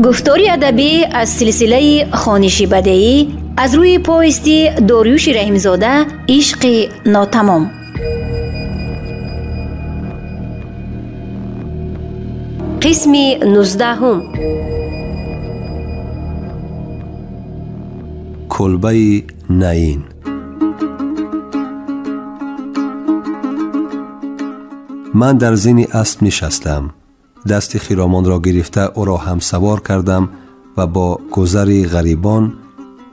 گفتاری ادبی از سلسله خوانشی بدیعی از روی پویستی داریوش رحیمزاده عشق ناتمام. قسم 19. کلبه نعین. من در زین اسب نشستم. دست خیرامان را گرفته او را هم سوار کردم و با گذر غریبان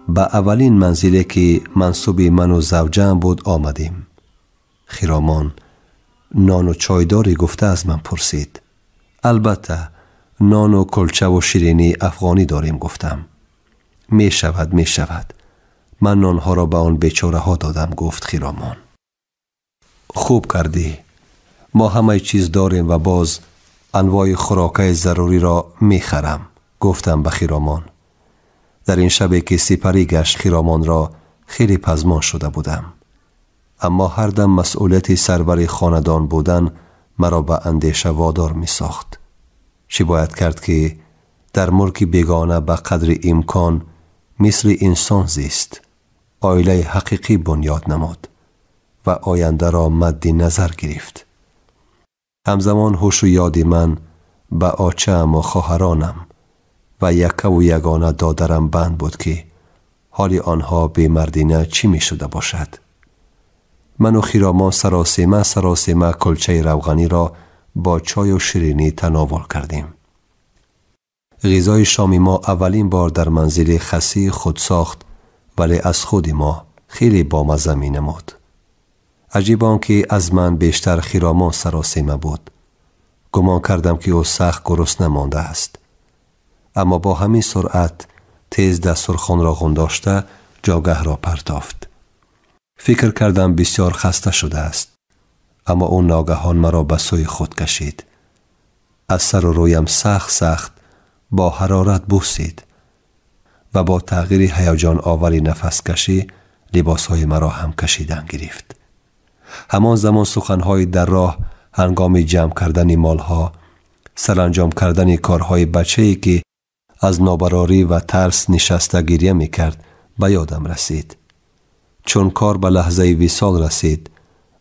به اولین منزلی که منصوب من و زوجم بود آمدیم. خیرامان نان و چایداری گفته از من پرسید. البته نان و کلچه و شیرینی افغانی داریم گفتم. می شود. من نانها را به آن بیچاره ها دادم گفت خیرامان. خوب کردی. ما همه چیز داریم و باز انواع خوراکای ضروری را می خرم گفتم به خیرامان. در این شبی که سپری گشت خیرامان را خیلی پزمان شده بودم. اما هر دم مسئولیت سرور خاندان بودن مرا به اندیشه وادار می ساخت. چی باید کرد که در ملک بیگانه به قدر امکان مثل انسان زیست، عائله حقیقی بنیاد نمود و آینده را مد نظر گرفت. همزمان هوش و یاد من به آچه‌ام و خواهرانم و یکه و یگانه دادرم بند بود که حال آنها بی مردینه چی می شده باشد. من و خیرامان سراسیمه کلچه روغنی را با چای و شیرینی تناول کردیم. غذای شام ما اولین بار در منزل خسی خود ساخت ولی از خود ما خیلی بامزه می نمود. عجیب آن که از من بیشتر خیرامان سراسیمه بود. گمان کردم که او سخت گرسنه مانده است. اما با همین سرعت تیز دسترخوان را غنداشته جاگه را پرتافت. فکر کردم بسیار خسته شده است. اما او ناگهان مرا به سوی خود کشید. از سر و رویم سخت با حرارت بوسید و با تغییر هیجان آوری نفس کشی لباسهای مرا هم کشیدن گرفت. همان زمان سخنهای در راه هنگام جمع کردن مالها، سرانجام کردن کارهای بچه‌ای که از نابراری و ترس نشسته گریه می‌کرد به یادم رسید. چون کار به لحظه وصال رسید،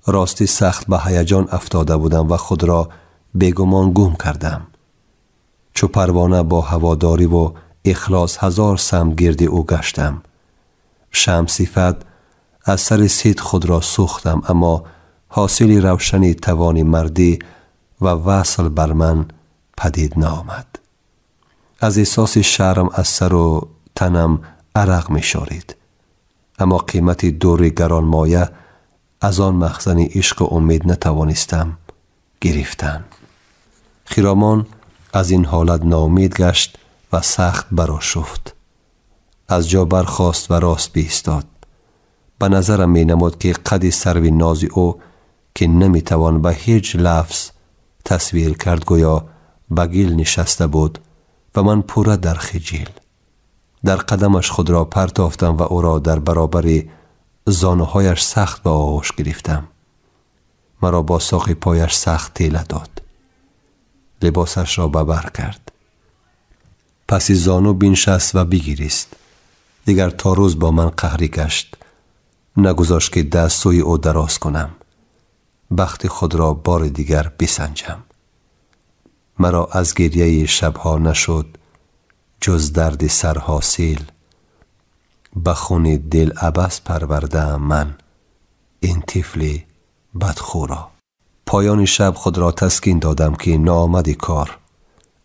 راستی سخت به هیجان افتاده بودم و خود را بیگمان گم کردم. چو پروانه با هواداری و اخلاص 1000 سمت گرد او گشتم. شمع صفت از سر سید خود را سوختم اما حاصل روشنی توانی مردی و وصل بر من پدید نآمد. از احساس شرم از سر و تنم عرق می شارید. اما قیمت دور گران مایه از آن مخزن عشق و امید نتوانستم گرفتن. خیرامان از این حالت ناامید گشت و سخت برآشفت. از جا برخاست و راست بایستاد. به نظرم می نمود که قد سرو ناز او که نمی توان به هیچ لفظ تصویر کرد گویا به گل نشسته بود و من پوره در خجل. در قدمش خود را پرتافتم و او را در برابر زانوهایش سخت به آغوش گرفتم. مرا با ساق پایش سخت تیله داد. لباسش را به بر کرد. پس زانو بنشست و بگریست. دیگر تا روز با من قهری گشت. نگذاشت که دست سوی او دراز کنم. بخت خود را بار دیگر بسنجم. مرا از گریه شبها نشد جز درد سر حاصل. به خون دل عبث پرورده من این طفل بدخو را. پایان شب خود را تسکین دادم که ناآمد کار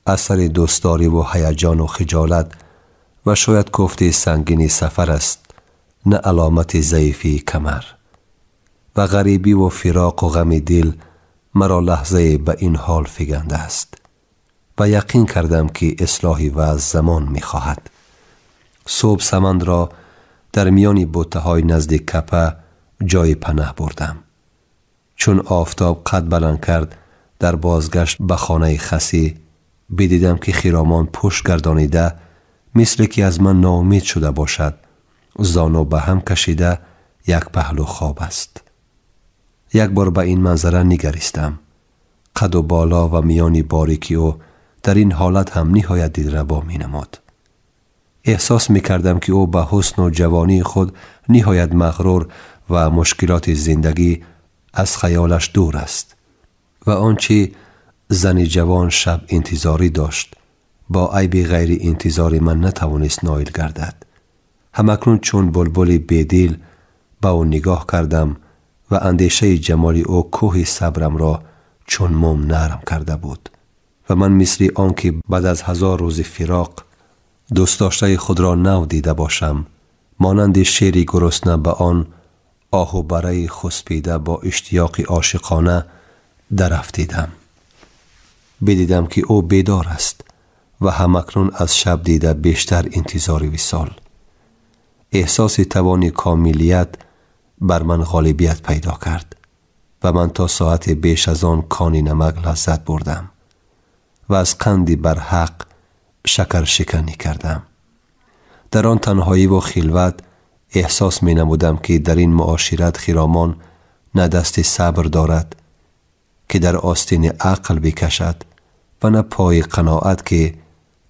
اثر دوستداری و هیجان و خجالت و شاید کوفته سنگین سفر است، نه علامت ضعیفی کمر. و غریبی و فراق و غم دل مرا لحظه به این حال فگنده است و یقین کردم که اصلاحی وضع زمان می خواهد. صبح سمند را در میان بوته‌های نزدیک کپه جای پناه بردم. چون آفتاب قد بلند کرد در بازگشت به خانه خسی بدیدم که خیرامان پشت گردانیده مثل که از من ناامید شده باشد زانو به هم کشیده یک پهلو خواب است. یک بار به این منظره نگریستم. قد و بالا و میانی باریکی او در این حالت هم نهایت دلربا می نمود. احساس می کردم که او به حسن و جوانی خود نهایت مغرور و مشکلات زندگی از خیالش دور است و آنچه زن جوان شب انتظاری داشت با عیب غیر انتظاری من نتوانست نایل گردد. همکنون چون بلبل بیدل با او نگاه کردم و اندیشه جمالی او کوه صبرم را چون موم نرم کرده بود و من مثل آنکه بعد از 1000 روز فراق دوست داشته خود را نو دیده باشم، مانند شیری گرسنه به آن آهو برای خسبیده با اشتیاق عاشقانه درافتیدم. بدیدم که او بیدار است و همکنون از شب دیده بیشتر انتظار وصال. احساس توان کاملیت بر من غالبیت پیدا کرد و من تا ساعت بیش از آن کانی نمک لذت بردم و از قندی بر حق شکر شکنی کردم. در آن تنهایی و خلوت احساس می نمودم که در این معاشرت خرامان نه دست صبر دارد که در آستین عقل بکشد و نه پای قناعت که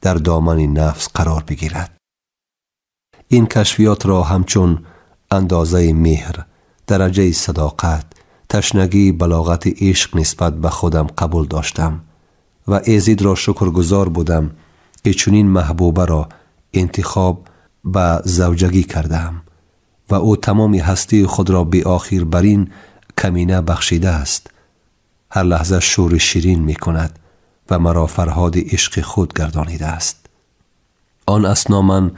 در دامن نفس قرار بگیرد. این کشفیات را همچون اندازه مهر، درجه صداقت، تشنگی بلاغت عشق نسبت به خودم قبول داشتم و ایزد را شکرگزار بودم که چنین محبوبه را انتخاب به زوجگی کردم و او تمام هستی خود را به آخر بر این کمینه بخشیده است. هر لحظه شور شیرین می کند و مرا فرهاد عشق خود گردانیده است. آن اثنا من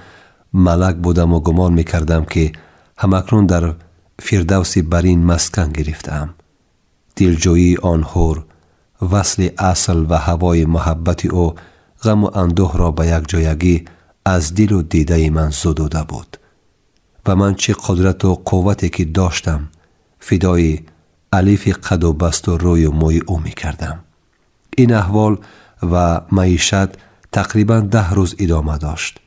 ملک بودم و گمان می کردم که همکنون در فردوس برین مسکن گرفتم. دلجویی آن حور، وصل اصل و هوای محبت او غم و اندوه را به یک جایگی از دل و دیده من زدوده بود و من چه قدرت و قوتی که داشتم فدای الف قد و بست و روی و موی او می کردم. این احوال و معیشت تقریبا 10 روز ادامه داشت.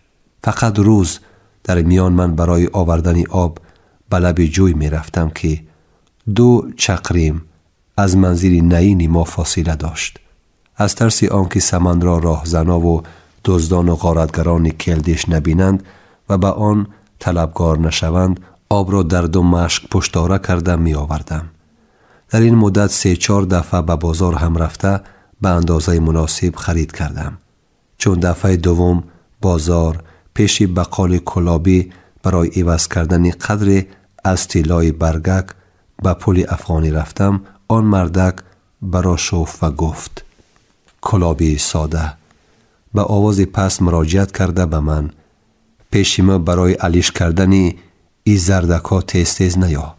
فقط روز در میان من برای آوردن آب به لب جوی می رفتم که 2 چقریم از منزل نعین ما فاصله داشت. از ترس آنکه سمن را راهزنا و دزدان و غارتگران کلدش نبینند و به آن طلبگار نشوند، آب را در 2 مشک پشتاره کردم می آوردم. در این مدت 3-4 دفعه به بازار هم رفته به اندازه مناسب خرید کردم. چون دفعه دوم بازار پیش بقال کلابی برای عوض کردن قدر از طلای برگک به پل افغانی رفتم، آن مردک برا شوف و گفت: کلابی ساده. به آواز پس مراجعت کرده به من: پیش ما برای علیش کردن ای زردک ها تیز نیا.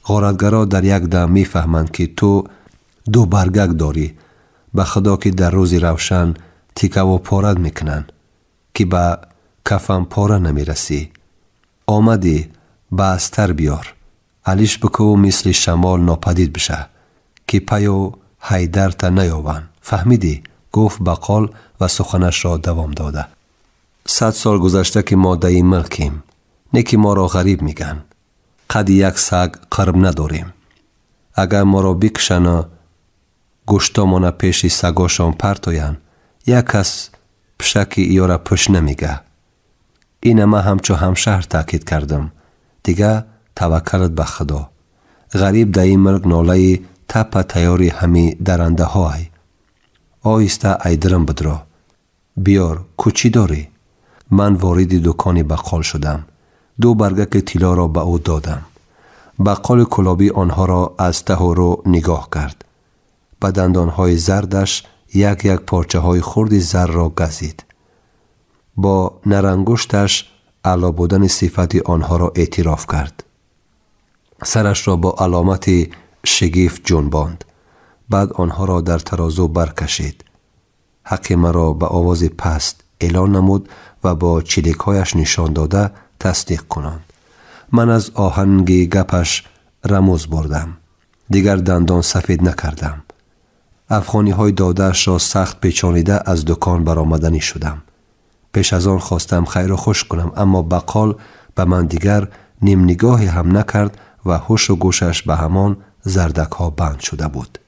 غارتگرا در یک دم می فهمند که تو 2 برگک داری. به خدا که در روز روشن تیکه و پارد میکنن که به کفم پاره نمی رسی. آمدی به استر بیار، علیش بکو مثل شمال ناپدید بشه که پیو حیدر تا نیاون. فهمیدی؟ گفت بقال و سخنش را دوام داده. 100 سال گذشته که ما در این ملکیم، نه که ما را غریب میگن. قد یک سگ قرب نداریم. اگر ما را بکشن گوشتامون پیش سگاشان پرتاین، یک کس پشک ایو را پشت نمیگه. این ما همچو همشهر تاکید کردم. دیگه توکلت به خدا. غریب در این ملک ناله تپ تیاری همی درنده های. آیسته ایدرم بدرا. بیار کوچی داری؟ من وارد دکان بقال شدم. 2 برگک طلا را به او دادم. بقال کلابی آنها را از ته و رو نگاه کرد. به دندانهای زردش یک پارچه های خرد زر را گزید. با نرانگشتش اعلی بودن صفت آنها را اعتراف کرد. سرش را با علامت شگفت جنباند. بعد آنها را در ترازو برکشید. حق مرا به آواز پست اعلان نمود و با چلیکهایش نشان داده تصدیق کنند. من از آهنگ گپش رموز بردم. دیگر دندان سفید نکردم. افغانی های دادهش را سخت پیچانیده از دکان برآمدنی شدم. پیش از آن خواستم خیر و خوش کنم، اما بقال به من دیگر نیم نگاهی هم نکرد و هوش و گوشش به همان زردک ها بند شده بود.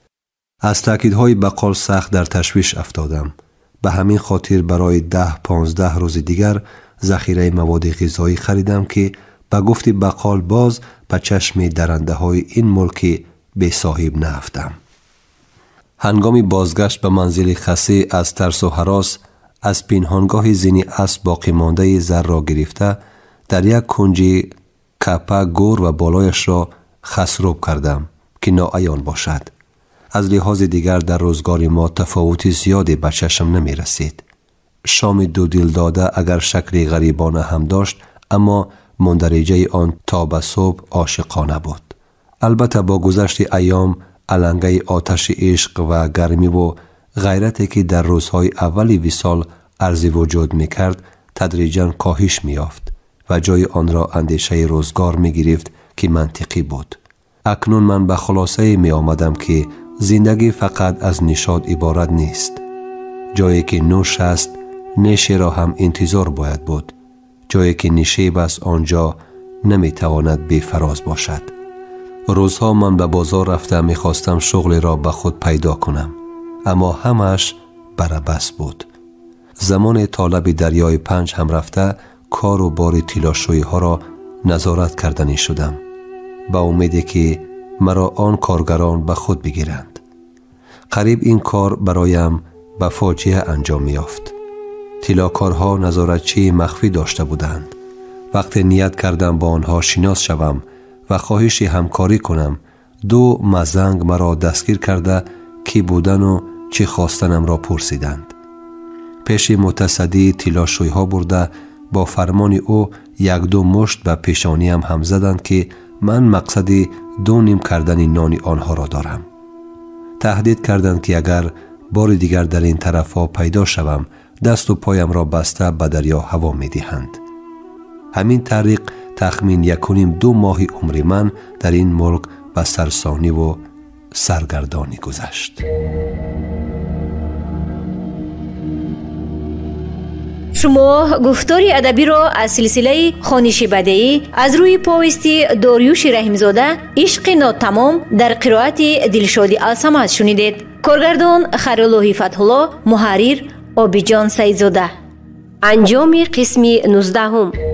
از تاکیدهای بقال سخت در تشویش افتادم. به همین خاطر برای 10-15 روز دیگر ذخیره مواد غذایی خریدم که به گفت بقال باز به چشم درنده های این ملک به صاحب نرفتم. هنگام بازگشت به منزل خسی از ترس و هراس از پنهانگاه زینی اسب باقی مانده زر را گرفته در یک کنج کپه گور و بالایش را خسروب کردم که ناعیان باشد. از لحاظ دیگر در روزگار ما تفاوت زیادی به چشم نمی رسید. شام دو دل داده اگر شکل غریبانه هم داشت اما مندرجه آن تا به صبح عاشقانه بود. البته با گذشت ایام علنگه آتش عشق و گرمی و غیرتی که در روزهای اولی وصال عرض وجود می کرد تدریجاً کاهش می یافت و جای آن را اندیشه روزگار می گرفت که منطقی بود. اکنون من به خلاصه می آمدم که زندگی فقط از نشاط عبارت نیست. جایی که نوش است نشه را هم انتظار باید بود. جایی که نشیب است آنجا نمی تواند بی فراز باشد. روزها من به بازار رفته می خواستم شغل را به خود پیدا کنم اما همش بربست بود. زمان طالب دریای پنج هم رفته کار و بار تلاشویی ها را نظارت کردنی شدم با امیدی که مرا آن کارگران به خود بگیرند. قریب این کار برایم به فاجعه انجام یافت. تلاکارها نظارتچی مخفی داشته بودند. وقتی نیت کردم با آنها شناس شوم و خواهش همکاری کنم دو مزنگ مرا دستگیر کرده کی بودن و چی خواستنم را پرسیدند. پیش متصدی تلاشویی ها برده با فرمان او یک دو مشت به پیشانیم هم زدند که من مقصد 2 نیم کردن نان آنها را دارم. تهدید کردند که اگر بار دیگر در این طرف ها پیدا شوم دست و پایم را بسته به دریا هوا می دهند. همین طریق تخمین 1.5-2 ماه عمر من در این ملک به سرسانی و سرگردانی گذشت. شما گفتاری ادبی را از سلسله خوانش بدیعی از روی پویستی داریوش رحیمزاده عشق ناتمام در قرائت دلشادی الصمد شنیدید. کارگردان خیرالله فتح‌الله، محرر عابدجان سعیدزاده. انجام قسم 19.